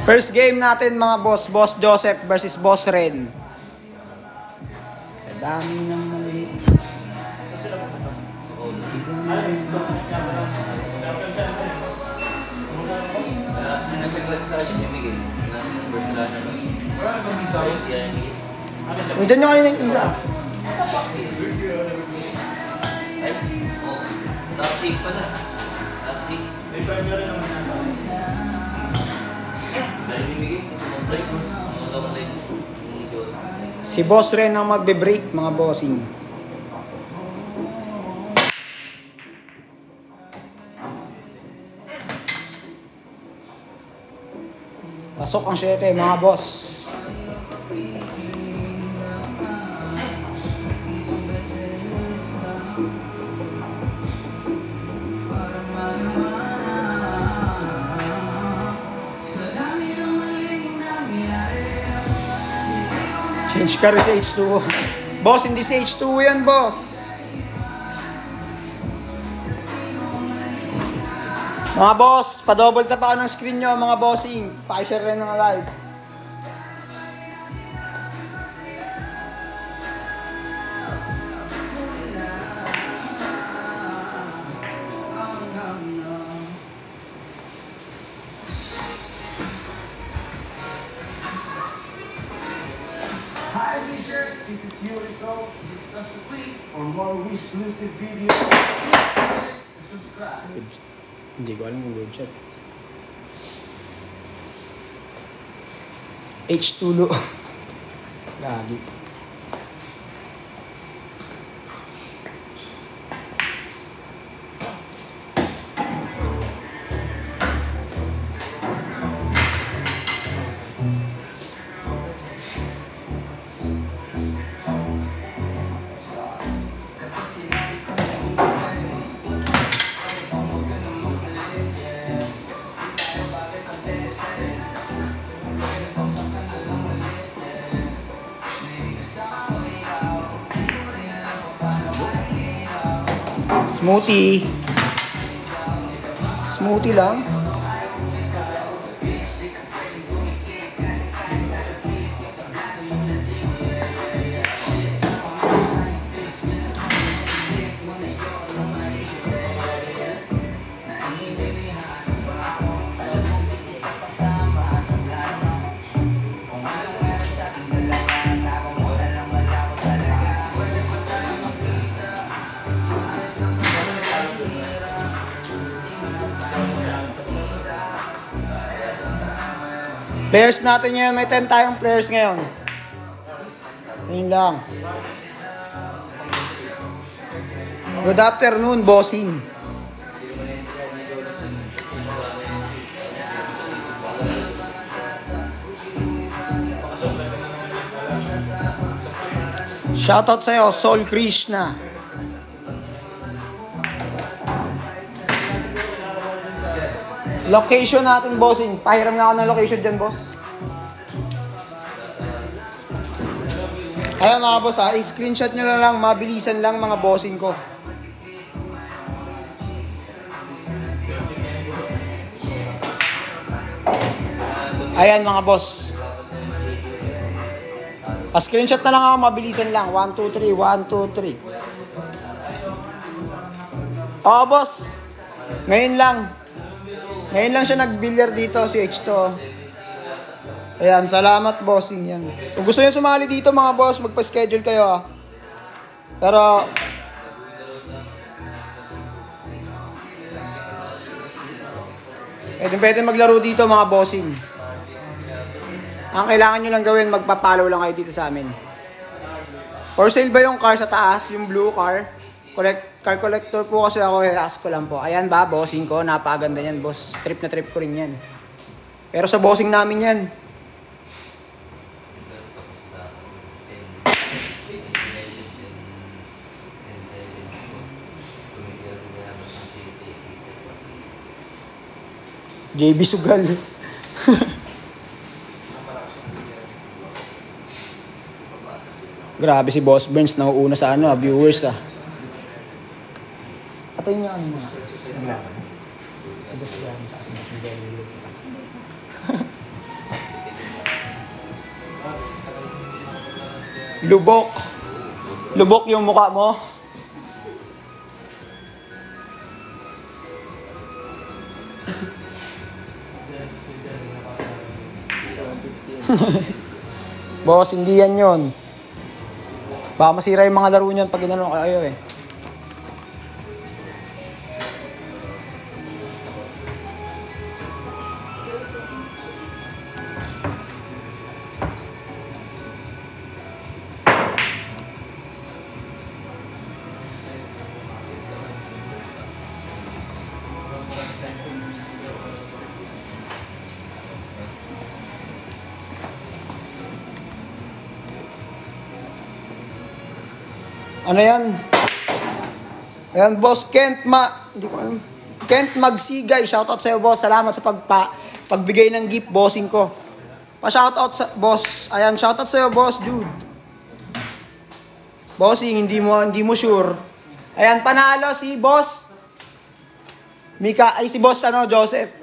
First game natin mga boss. Boss Joseph versus Boss Ren. Sa dami ng mali. Nandiyan nyo kanina yung isa. Ay, oo. Last week pa na. Last week. May prime nyo rin naman na. Dahil nimigay, break mo. Si Boss Ren ang magbe-break mga bossing. Pasok ang 7 mga boss. Change ka rin sa H2O. Boss, hindi sa H2O yan, boss. Mga boss, pa-double tap ako ng screen nyo, mga bossing. Pa-share rin ng live. Hi Wishers, this is Yuriko. This is just a click. For more Wish-exclusive videos, subscribe. Hindi ko alam kung good shot. H2O. Lagi. Smoothie. Smoothie lang. Players natin ngayon, may 10 tayong players ngayon. Yun lang. Good afternoon, bossing. Shoutout sa'yo, Sol Krishna. Location natin, bossing. Pahiram na ako ng location dyan, boss. Ayan mga boss ha, i-screenshot nyo lang, mabilisan lang mga bossing ko. Ayan mga boss. Pa-screenshot na lang ako, mabilisan lang. 1, 2, 3, 1, 2, 3. Oo boss, ngayon lang. Ngayon lang siya nag-billiard dito, si H2. Ayan, salamat bossing yan. Kung gusto niyo sumali dito mga boss, magpa-schedule kayo ha. Pero pwede maglaro dito mga bossing. Ang kailangan nyo lang gawin, magpa-follow lang kayo dito sa amin. For sale ba yung car sa taas, yung blue car? Car collector po kasi ako, ask ko lang po. Ayan ba, bossing ko, napaganda yan boss. Trip na trip ko rin yan. Pero sa bossing namin yan. JB Sugal. Grabe si Boss Burns, nauuna sa viewers Patayin niya ano muna. Naglaban. Si Boss yan, tsaka si Boss Miguel. Lubok. Lubok yung mukha mo. Boss, hindi yan yun. Baka masira yung mga laro niyan pag inano kayo eh. Ano yan? Ayan, boss Kent hindi ko alam. Kent Magsigay, shoutout sa'yo, boss. Salamat sa pagbigay ng gift, bossing ko. Pa-shoutout sa boss. Ayan, shoutout sa'yo, boss, dude. Bossing, hindi mo sure. Ayan, panalo si boss si boss Joseph.